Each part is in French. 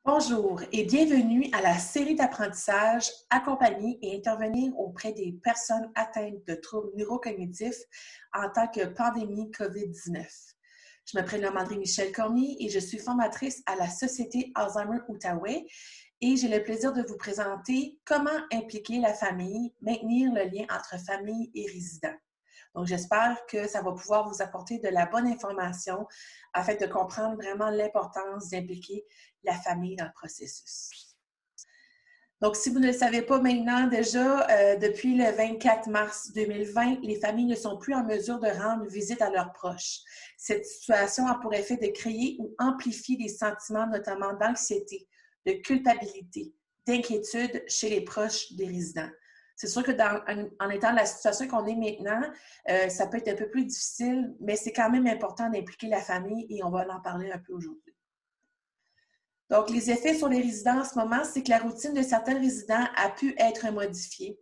Bonjour et bienvenue à la série d'apprentissage Accompagner et intervenir auprès des personnes atteintes de troubles neurocognitifs en tant que pandémie COVID-19. Je me prénomme André-Michel Cormier et je suis formatrice à la Société Alzheimer Outaouais et j'ai le plaisir de vous présenter comment impliquer la famille, maintenir le lien entre famille et résidents. Donc, j'espère que ça va pouvoir vous apporter de la bonne information afin de comprendre vraiment l'importance d'impliquer la famille dans le processus. Donc, si vous ne le savez pas maintenant, déjà, depuis le 24 mars 2020, les familles ne sont plus en mesure de rendre visite à leurs proches. Cette situation a pour effet de créer ou amplifier des sentiments, notamment d'anxiété, de culpabilité, d'inquiétude chez les proches des résidents. C'est sûr que en étant la situation qu'on est maintenant, ça peut être un peu plus difficile, mais c'est quand même important d'impliquer la famille et on va en parler un peu aujourd'hui. Donc, les effets sur les résidents en ce moment, c'est que la routine de certains résidents a pu être modifiée,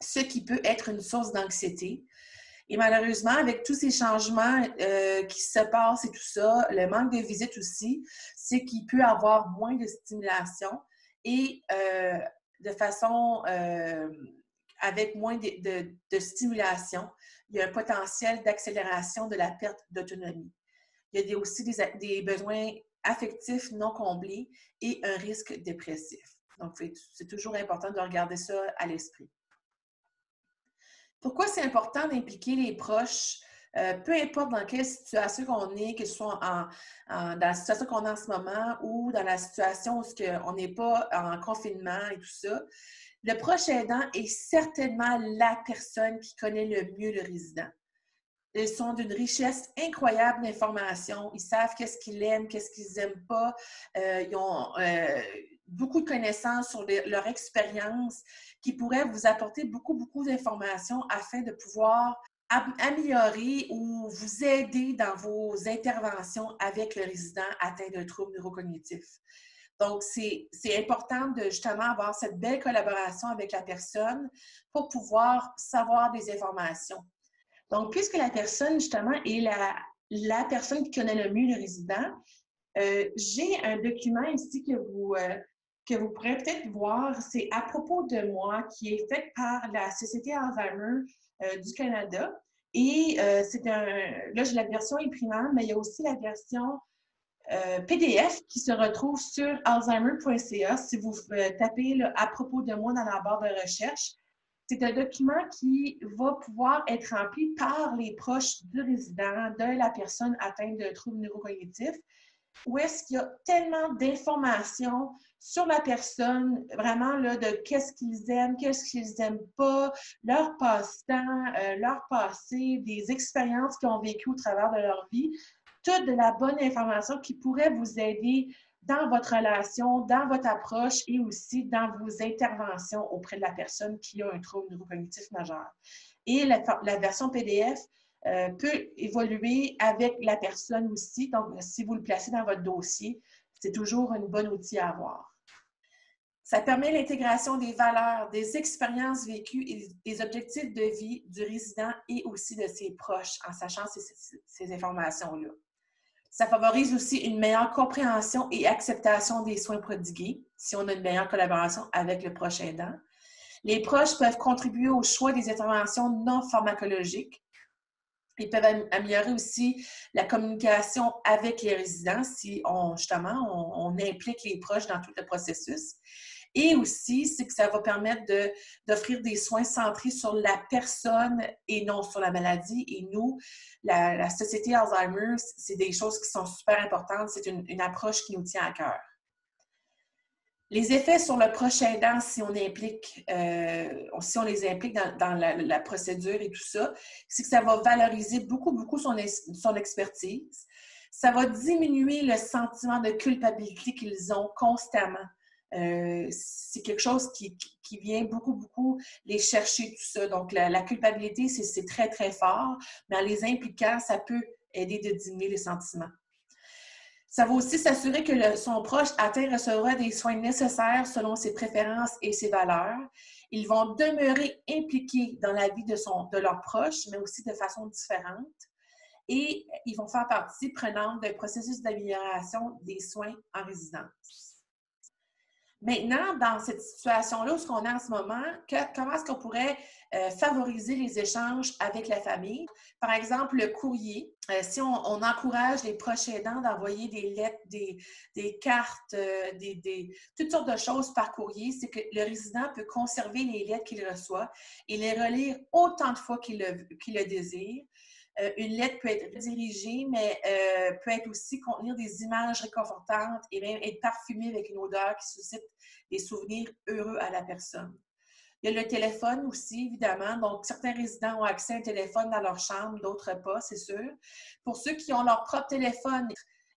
ce qui peut être une source d'anxiété. Et malheureusement, avec tous ces changements qui se passent et tout ça, le manque de visite aussi, c'est qu'il peut y avoir moins de stimulation et de façon avec moins de stimulation, il y a un potentiel d'accélération de la perte d'autonomie. Il y a aussi des besoins affectifs non comblés et un risque dépressif. Donc, c'est toujours important de regarder ça à l'esprit. Pourquoi c'est important d'impliquer les proches, peu importe dans quelle situation qu'on est, que ce soit dans la situation qu'on est en ce moment ou dans la situation où on n'est pas en confinement et tout ça. Le proche aidant est certainement la personne qui connaît le mieux le résident. Ils sont d'une richesse incroyable d'informations. Ils savent qu'est-ce qu'ils aiment, qu'est-ce qu'ils n'aiment pas. Ils ont beaucoup de connaissances sur leur expérience qui pourraient vous apporter beaucoup d'informations afin de pouvoir améliorer ou vous aider dans vos interventions avec le résident atteint d'un trouble neurocognitif. Donc, c'est important de justement avoir cette belle collaboration avec la personne pour pouvoir savoir des informations. Donc, puisque la personne, justement, est la personne qui connaît le mieux le résident, j'ai un document ici que vous pourrez peut-être voir. C'est à propos de moi, qui est fait par la Société Alzheimer du Canada. Et là, j'ai la version imprimante, mais il y a aussi la version PDF qui se retrouve sur alzheimer.ca. Si vous tapez là, à propos de moi dans la barre de recherche, c'est un document qui va pouvoir être rempli par les proches du résident, de la personne atteinte de troubles neurocognitifs, où est-ce qu'il y a tellement d'informations sur la personne, vraiment là, de qu'est-ce qu'ils aiment, qu'est-ce qu'ils n'aiment pas, leur passe-temps, leur passé, des expériences qu'ils ont vécues au travers de leur vie, toute de la bonne information qui pourrait vous aider dans votre relation, dans votre approche et aussi dans vos interventions auprès de la personne qui a un trouble neurocognitif majeur. Et la version PDF peut évoluer avec la personne aussi. Donc, si vous le placez dans votre dossier, c'est toujours un bon outil à avoir. Ça permet l'intégration des valeurs, des expériences vécues et des objectifs de vie du résident et aussi de ses proches en sachant ces informations-là. Ça favorise aussi une meilleure compréhension et acceptation des soins prodigués si on a une meilleure collaboration avec le proche aidant. Les proches peuvent contribuer au choix des interventions non pharmacologiques. Ils peuvent améliorer aussi la communication avec les résidents si on implique les proches dans tout le processus. Et aussi, c'est que ça va permettre d'offrir des soins centrés sur la personne et non sur la maladie. Et nous, la Société Alzheimer, c'est des choses qui sont super importantes. C'est une approche qui nous tient à cœur. Les effets sur le proche aidant, si on les implique dans la procédure et tout ça, c'est que ça va valoriser beaucoup son expertise. Ça va diminuer le sentiment de culpabilité qu'ils ont constamment. C'est quelque chose qui vient beaucoup les chercher, tout ça. Donc, la culpabilité, c'est très fort, mais en les impliquant, ça peut aider de diminuer les sentiments. Ça va aussi s'assurer que son proche atteint recevra des soins nécessaires selon ses préférences et ses valeurs. Ils vont demeurer impliqués dans la vie de leurs proches, mais aussi de façon différente. Et ils vont faire partie prenante d'un processus d'amélioration des soins en résidence. Maintenant, dans cette situation-là, où on est en ce moment, comment est-ce qu'on pourrait favoriser les échanges avec la famille? Par exemple, le courrier. Si on encourage les proches aidants d'envoyer des lettres, des cartes, toutes sortes de choses par courrier, c'est que le résident peut conserver les lettres qu'il reçoit et les relire autant de fois qu'il le désire. Une lettre peut être dirigée, mais peut être aussi contenir des images réconfortantes et même être parfumée avec une odeur qui suscite des souvenirs heureux à la personne. Il y a le téléphone aussi, évidemment. Donc, certains résidents ont accès à un téléphone dans leur chambre, d'autres pas, c'est sûr. Pour ceux qui ont leur propre téléphone,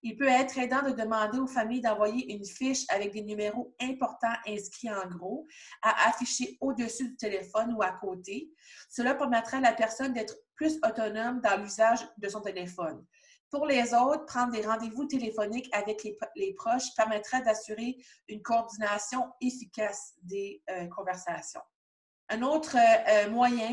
il peut être aidant de demander aux familles d'envoyer une fiche avec des numéros importants inscrits en gros à afficher au-dessus du téléphone ou à côté. Cela permettra à la personne d'être plus autonome dans l'usage de son téléphone. Pour les autres, prendre des rendez-vous téléphoniques avec les proches permettra d'assurer une coordination efficace des conversations. Un autre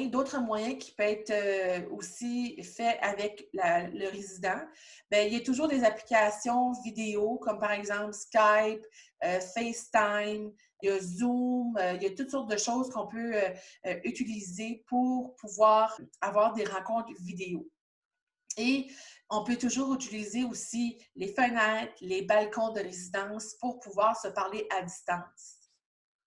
d'autres moyens qui peut être aussi fait avec le résident, bien, il y a toujours des applications vidéo comme par exemple Skype, FaceTime, il y a Zoom, il y a toutes sortes de choses qu'on peut utiliser pour pouvoir avoir des rencontres vidéo. Et on peut toujours utiliser aussi les fenêtres, les balcons de résidence pour pouvoir se parler à distance.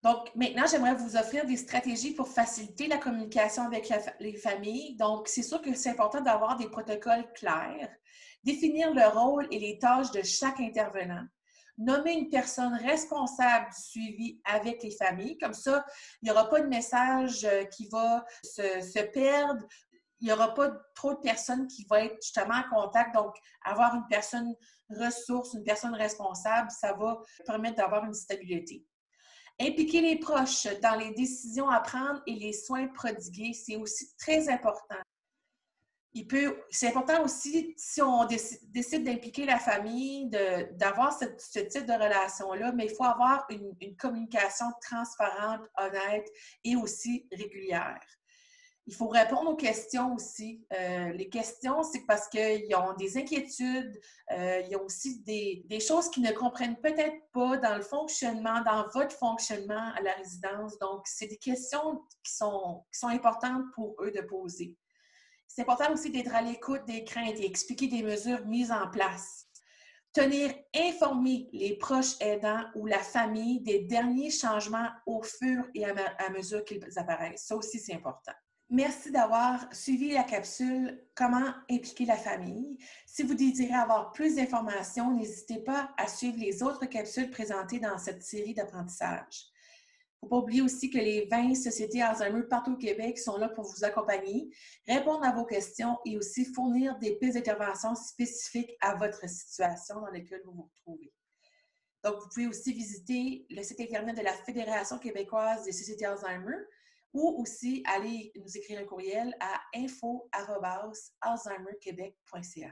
Donc, maintenant, j'aimerais vous offrir des stratégies pour faciliter la communication avec les familles. Donc, c'est sûr que c'est important d'avoir des protocoles clairs, définir le rôle et les tâches de chaque intervenant, nommer une personne responsable du suivi avec les familles. Comme ça, il n'y aura pas de message qui va se perdre. Il n'y aura pas trop de personnes qui vont être justement en contact. Donc, avoir une personne ressource, une personne responsable, ça va permettre d'avoir une stabilité. Impliquer les proches dans les décisions à prendre et les soins prodigués, c'est aussi très important. C'est important aussi, si on décide d'impliquer la famille, d'avoir ce type de relation-là, mais il faut avoir une communication transparente, honnête et aussi régulière. Il faut répondre aux questions aussi. Les questions, c'est parce qu'ils ont des inquiétudes, ils ont aussi des choses qu'ils ne comprennent peut-être pas dans le fonctionnement, dans votre fonctionnement à la résidence. Donc, c'est des questions qui sont importantes pour eux de poser. C'est important aussi d'être à l'écoute des craintes et expliquer des mesures mises en place. Tenir informés les proches aidants ou la famille des derniers changements au fur et à mesure qu'ils apparaissent. Ça aussi, c'est important. Merci d'avoir suivi la capsule « Comment impliquer la famille ». Si vous désirez avoir plus d'informations, n'hésitez pas à suivre les autres capsules présentées dans cette série d'apprentissage. Il ne faut pas oublier aussi que les 20 sociétés Alzheimer partout au Québec sont là pour vous accompagner, répondre à vos questions et aussi fournir des pistes d'intervention spécifiques à votre situation dans laquelle vous vous retrouvez. Donc, vous pouvez aussi visiter le site Internet de la Fédération québécoise des sociétés Alzheimer ou aussi aller nous écrire un courriel à info@alzheimerquebec.ca.